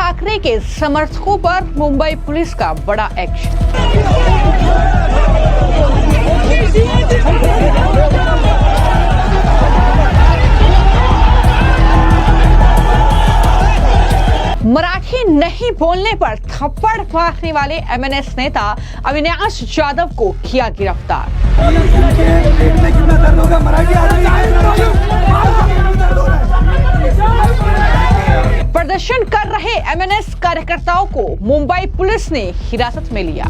ठाकरे के समर्थकों पर मुंबई पुलिस का बड़ा एक्शन। मराठी नहीं बोलने पर थप्पड़ मारने वाले एमएनएस नेता अविनाश जाधव को किया गिरफ्तार। प्रदर्शन कर रहे एमएनएस कार्यकर्ताओं को मुंबई पुलिस ने हिरासत में लिया।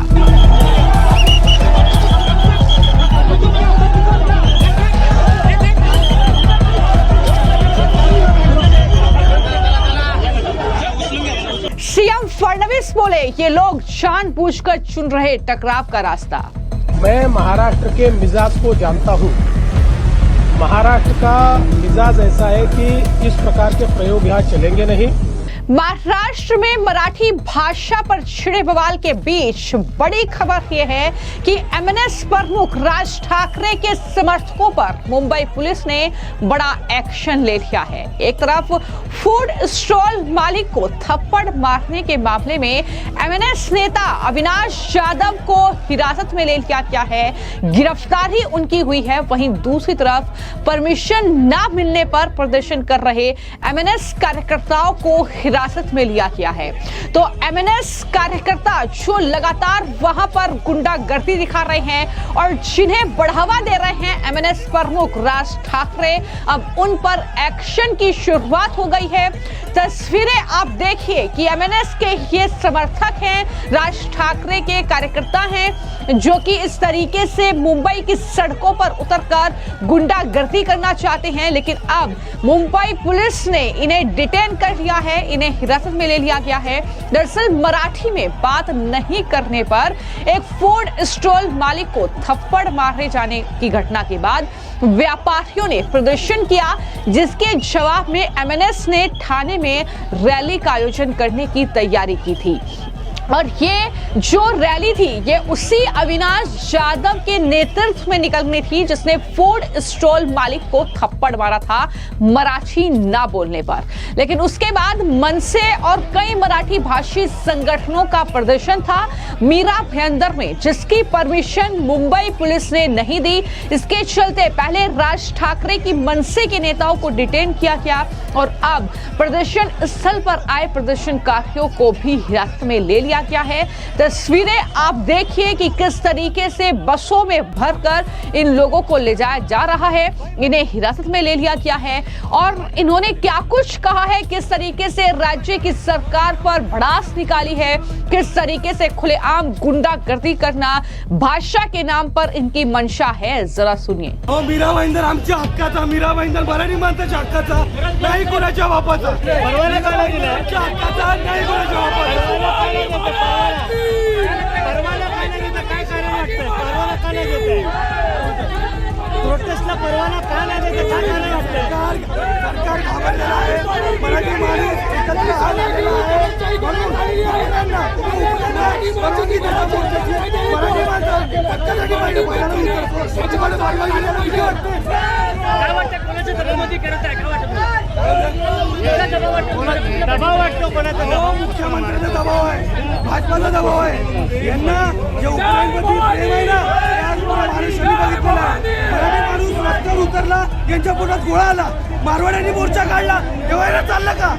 सीएम फडणवीस बोले, ये लोग जानबूझकर चुन रहे टकराव का रास्ता। मैं महाराष्ट्र के मिजाज को जानता हूँ। महाराष्ट्र का मिजाज ऐसा है कि इस प्रकार के प्रयोग यहाँ चलेंगे नहीं। महाराष्ट्र में मराठी भाषा पर छिड़े बवाल के बीच बड़ी खबर यह है कि एमएनएस प्रमुख राज ठाकरे के समर्थकों पर मुंबई पुलिस ने बड़ा एक्शन ले लिया है। एक तरफ फूड स्टॉल मालिक को थप्पड़ मारने के मामले में एमएनएस नेता अविनाश जाधव को हिरासत में ले लिया गया है, गिरफ्तारी उनकी हुई है। वहीं दूसरी तरफ परमिशन न मिलने पर प्रदर्शन कर रहे एमएनएस कार्यकर्ताओं को हिरासत में लिया गया है। तो एमएनएस कार्यकर्ता जो लगातार वहां पर गुंडागर्दी दिखा रहे हैं और जिन्हें बढ़ावा दे रहे हैं एमएनएस प्रमुख राज ठाकरे, अब उन पर एक्शन की शुरुआत हो गई है। तस्वीरें आप देखिए कि एमएनएस के ये समर्थक हैं, राज ठाकरे के कार्यकर्ता हैं, जो कि इस तरीके से मुंबई की सड़कों पर उतरकर गुंडागर्दी करना चाहते हैं। लेकिन अब मुंबई पुलिस ने इन्हें डिटेन कर लिया है, इन्हें हिरासत में ले लिया गया है। दरअसल मराठी में बात नहीं करने पर एक फूड स्टॉल मालिक को थप्पड़ मारे जाने की घटना के बाद व्यापारियों ने प्रदर्शन किया, जिसके जवाब में एमएनएस ने थाने में रैली का आयोजन करने की तैयारी की थी। और ये जो रैली थी ये उसी अविनाश जाधव के नेतृत्व में निकलनी थी जिसने फूड स्टॉल मालिक को थप्पड़ मारा था मराठी ना बोलने पर। लेकिन उसके बाद मनसे और कई मराठी भाषी संगठनों का प्रदर्शन था मीरा भाईंदर में, जिसकी परमिशन मुंबई पुलिस ने नहीं दी। इसके चलते पहले राज ठाकरे की मनसे के नेताओं को डिटेन किया गया और अब प्रदर्शन स्थल पर आए प्रदर्शनकारियों को भी हिरासत में ले लिया गया है। तस्वीरें आप देखिए कि किस तरीके से बसों में भरकर इन लोगों को ले जाया जा रहा है, इन्हें हिरासत में ले लिया गया है और इन्होंने क्या कुछ कहा है, किस तरीके से राज्य की सरकार पर भड़ास निकाली है, किस तरीके से खुलेआम गुंडागर्दी करना भाषा के नाम पर इनकी मंशा है, जरा सुनिए। मीरा भाईंदर आमच्या हक्काचा, मीरा भाईंदर मराठी माणसाच्या हक्काचा, नाही कोणाच्या बापाचा, परवाना का नाही दिला, आमच्या हक्काचा नाही कोणाच्या बापाचा। परवाना का नाही देता, काय कारण वाटतं? परवाना का नाही देताय? प्रोटेस्टला परवाना का नाही देता, काय कारण वाटतं? सरकार घाबरलेला आहे, मराठी माणूस एकत्र आलेला आहे, म्हणून परवानगी देतात मराठी माणसं हक्कासाठी पाहिजे पहिल्यांदा स्वच्छपणे परवानगी वाटते। काय वाटतं कोणाच्या दबावामध्ये करत आहे? काय वाटतं? दबाव वाटतो कोणाचा? मुख्यमंत्र्यांचा दबाव आहे, भाजपाचा दबाव आहे। यांना जे उक्राईनवरती प्रेम आहे ना, आज महाराष्ट्राने बघितलेला आहे। मराठी माणूस रस्त्यावर उतरला, यांच्या पोटात गोळा आला, मारवाड्यांनी मोर्चा काढला, एवढा चालला का?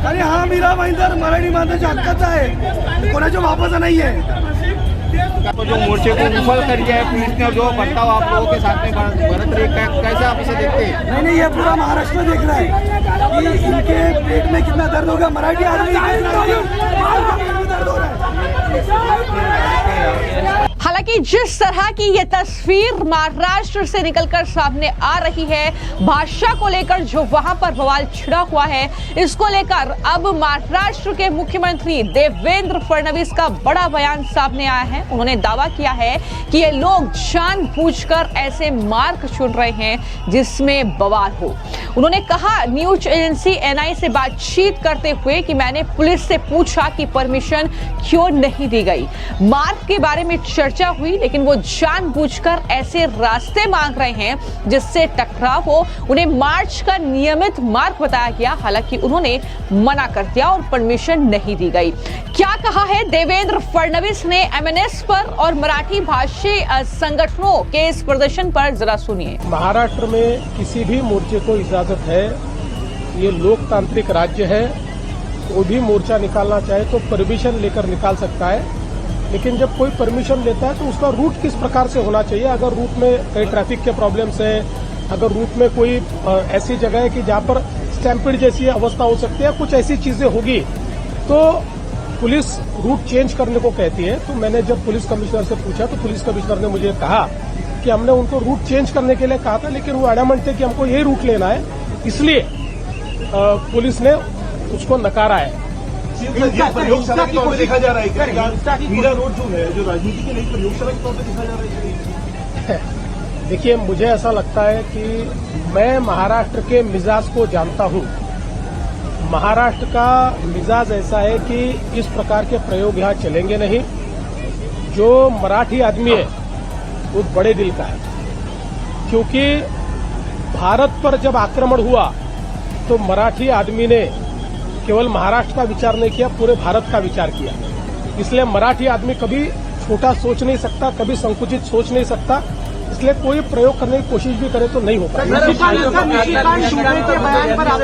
अरे हा मीरा भाईंदर मराठी माणसाच्या हक्काचा आहे, कोणाच्या बापाचा नाही आहे। जो मोर्चे को विफल कर दिया है पुलिस ने, जो बर्ताव आप लोगों के साथ में बरत रही है, कैसे आप इसे देखते हैं? नहीं, ये पूरा महाराष्ट्र देख रहा है कि इनके पेट में कितना दर्द होगा। मराठी आदमी दर्द हो रहा है। हालांकि जिस तरह की ये तस्वीर महाराष्ट्र से निकलकर सामने आ रही है, भाषा को लेकर जो वहां पर बवाल छिड़ा हुआ है, इसको लेकर अब महाराष्ट्र के मुख्यमंत्री देवेंद्र फडणवीस का बड़ा बयान सामने आया है। उन्होंने दावा किया है कि ये लोग जानबूझकर ऐसे मार्ग चुन रहे हैं जिसमें बवाल हो। उन्होंने कहा न्यूज एजेंसी एनआई से बातचीत करते हुए कि मैंने पुलिस से पूछा कि परमिशन क्यों नहीं दी गई। मार्ग के बारे में चर्चा हुई, लेकिन वो जानबूझकर ऐसे रास्ते मांग रहे हैं जिससे टकराव हो। उन्हें मार्च का नियमित मार्ग बताया गया, हालांकि उन्होंने मना कर दिया और परमिशन नहीं दी गई। क्या कहा है देवेंद्र फडणवीस ने एमएनएस पर और मराठी भाषी संगठनों के इस प्रदर्शन पर, जरा सुनिए। महाराष्ट्र में किसी भी मोर्चे को इजाजत है, ये लोकतांत्रिक राज्य है, वो भी मोर्चा निकालना चाहे तो परमिशन लेकर निकाल सकता है। लेकिन जब कोई परमिशन लेता है तो उसका रूट किस प्रकार से होना चाहिए। अगर रूट में कई ट्रैफिक के प्रॉब्लम्स है, अगर रूट में कोई ऐसी जगह है कि जहां पर स्टैम्पिड जैसी अवस्था हो सकती है, कुछ ऐसी चीजें होगी तो पुलिस रूट चेंज करने को कहती है। तो मैंने जब पुलिस कमिश्नर से पूछा तो पुलिस कमिश्नर ने मुझे कहा कि हमने उनको रूट चेंज करने के लिए कहा था, लेकिन वो एडमंट थे कि हमको यही रूट लेना है, इसलिए पुलिस ने उसको नकारा है। प्रयोगशाला के तौर पे देखा जा रहा है कि मीरा रोड जो है, जो राजनीति के लिए प्रयोगशाला के तौर पे देखा जा रहा है। देखिए, मुझे ऐसा लगता है कि मैं महाराष्ट्र के मिजाज को जानता हूं। महाराष्ट्र का मिजाज ऐसा है कि इस प्रकार के प्रयोग यहां चलेंगे नहीं। जो मराठी आदमी है वो बड़े दिल का है, क्योंकि भारत पर जब आक्रमण हुआ तो मराठी आदमी ने केवल महाराष्ट्र का विचार नहीं किया, पूरे भारत का विचार किया। इसलिए मराठी आदमी कभी छोटा सोच नहीं सकता, कभी संकुचित सोच नहीं सकता। इसलिए कोई प्रयोग करने की कोशिश भी करे तो नहीं हो पाएगा।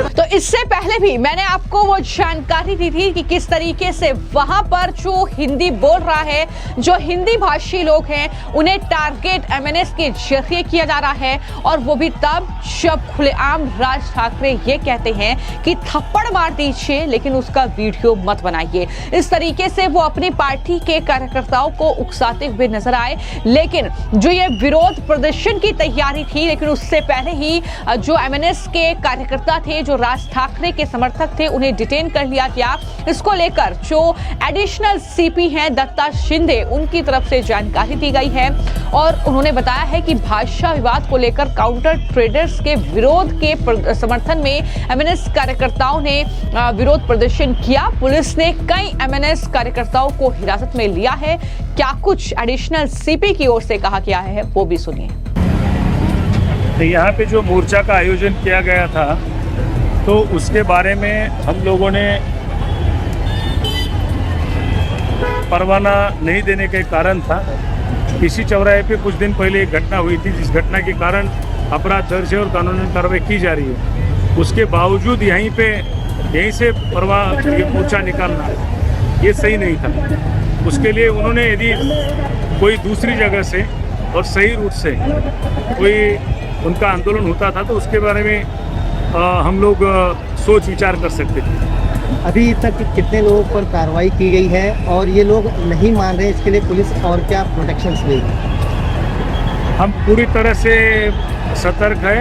तो इससे पहले भी मैंने आपको वो जानकारी दी थी कि किस तरीके से वहां पर जो हिंदी बोल रहा है, जो हिंदी भाषी लोग हैं, उन्हें टारगेट एमएनएस के जरिए किया जा रहा है। और वो भी तब जब खुलेआम राज ठाकरे ये कहते हैं कि थप्पड़ मार दीजिए लेकिन उसका वीडियो मत बनाइए। इस तरीके से वो अपनी पार्टी के कार्यकर्ताओं को उकसाते हुए नजर आए। लेकिन जो ये विरोध प्रदर्शन की तैयारी थी, लेकिन उससे पहले ही जो एमएनएस के कार्यकर्ता थे, जो राज ठाकरे के समर्थक थे, उन्हें डिटेन कर लिया गया। इसको लेकर जो एडिशनल सीपी हैं दत्ता शिंदे, उनकी तरफ से जानकारी दी गई है और उन्होंने बताया है कि भाषा विवाद को लेकर काउंटर ट्रेडर्स के विरोध के समर्थन में एमएनएस कार्यकर्ताओं ने विरोध प्रदर्शन किया। पुलिस ने कई एमएनएस कार्यकर्ताओं को हिरासत में लिया है। क्या कुछ एडिशनल सीपी की ओर से कहा गया है वो भी सुनिए। यहाँ पे जो मोर्चा का आयोजन किया गया था तो उसके बारे में हम लोगों ने परवाना नहीं देने के कारण था। इसी चौराहे पे कुछ दिन पहले एक घटना हुई थी, जिस घटना के कारण अपराध दर्ज है और कानूनी कार्रवाई की जा रही है। उसके बावजूद यहीं से मोर्चा निकालना ये सही नहीं था। उसके लिए उन्होंने यदि कोई दूसरी जगह से और सही रूट से कोई उनका आंदोलन होता था तो उसके बारे में हम लोग सोच विचार कर सकते थे। अभी तक कितने लोगों पर कार्रवाई की गई है और ये लोग नहीं मान रहे, इसके लिए पुलिस और क्या प्रोटेक्शंस लेगी? हम पूरी तरह से सतर्क है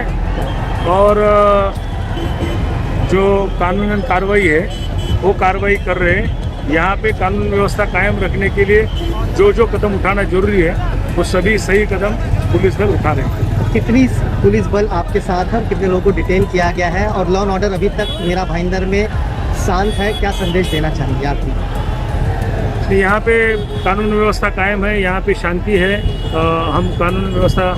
और जो कानूनन कार्रवाई है वो कार्रवाई कर रहे हैं। यहाँ पे कानून व्यवस्था कायम रखने के लिए जो कदम उठाना जरूरी है वो सभी सही कदम पुलिस दल उठा रहे हैं। कितनी पुलिस बल आपके साथ है और कितने लोगों को डिटेन किया गया है और लॉ एंड ऑर्डर अभी तक मेरा भाईंदर में शांत है, क्या संदेश देना चाहिए आप? यहाँ पे कानून व्यवस्था कायम है, यहाँ पे शांति है। हम कानून व्यवस्था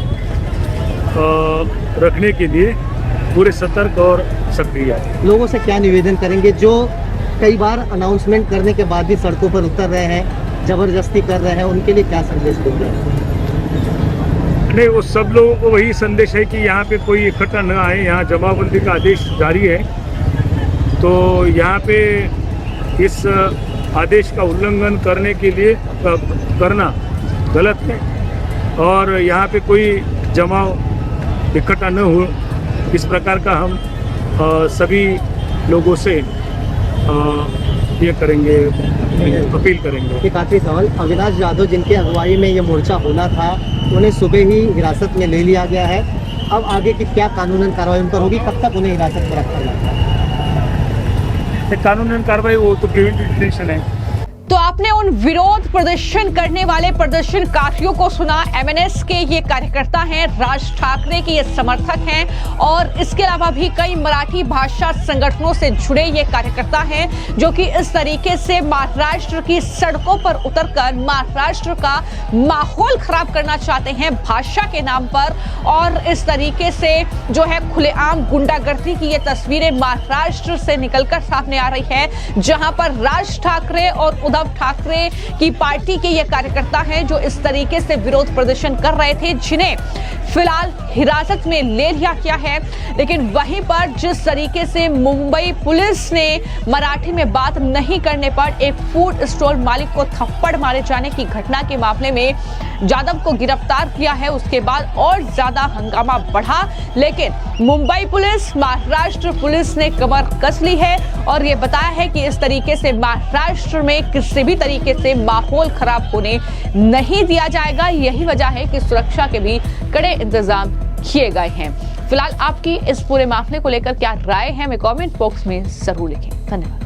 रखने के लिए पूरे सतर्क और सक्रिय है। लोगों से क्या निवेदन करेंगे जो कई बार अनाउंसमेंट करने के बाद भी सड़कों पर उतर रहे हैं, जबरदस्ती कर रहे हैं, उनके लिए क्या संदेश देंगे? नहीं, वो सब लोगों को वही संदेश है कि यहाँ पे कोई इकट्ठा न आए। यहाँ जमाबंदी का आदेश जारी है, तो यहाँ पे इस आदेश का उल्लंघन करने के लिए करना गलत है और यहाँ पे कोई जमाव इकट्ठा न हो, इस प्रकार का हम सभी लोगों से ये करेंगे, अपील करेंगे। एक आखिरी सवाल, अविनाश जाधव जिनके अगुवाई में ये मोर्चा होना था, उन्हें सुबह ही हिरासत में ले लिया गया है। अब आगे की क्या कानूनन कार्रवाई उन पर होगी? कब तक उन्हें हिरासत में रखा जाएगा? कानूनन कार्रवाई वो तो प्रिवेंटिव डिटेंशन है। तो आपने उन विरोध प्रदर्शन करने वाले प्रदर्शनकारियों को सुना। एमएनएस के ये कार्यकर्ता हैं, राज ठाकरे के ये समर्थक हैं और इसके अलावा भी कई मराठी भाषा संगठनों से जुड़े ये कार्यकर्ता हैं जो कि इस तरीके से महाराष्ट्र की सड़कों पर उतरकर महाराष्ट्र का माहौल खराब करना चाहते हैं भाषा के नाम पर। और इस तरीके से जो है खुलेआम गुंडागर्दी की ये तस्वीरें महाराष्ट्र से निकलकर सामने आ रही है, जहां पर राज ठाकरे और उद्धव ठाकरे की पार्टी के ये कार्यकर्ता हैं जो इस तरीके से विरोध प्रदर्शन कर रहे थे, जिन्हें फिलहाल हिरासत में ले लिया गया है। लेकिन वहीं पर जिस तरीके से मुंबई पुलिस ने मराठी में बात नहीं करने पर एक फूड स्टॉल मालिक को थप्पड़ मारे जाने की घटना के मामले में जाधव को गिरफ्तार किया है, उसके बाद और ज्यादा हंगामा बढ़ा। लेकिन मुंबई पुलिस, महाराष्ट्र पुलिस ने कमर कस ली है और ये बताया है कि इस तरीके से महाराष्ट्र में किसी भी तरीके से माहौल खराब होने नहीं दिया जाएगा। यही वजह है कि सुरक्षा के भी कड़े इंतजाम किए गए हैं। फिलहाल आपकी इस पूरे मामले को लेकर क्या राय है, हमें कमेंट बॉक्स में जरूर लिखें। धन्यवाद।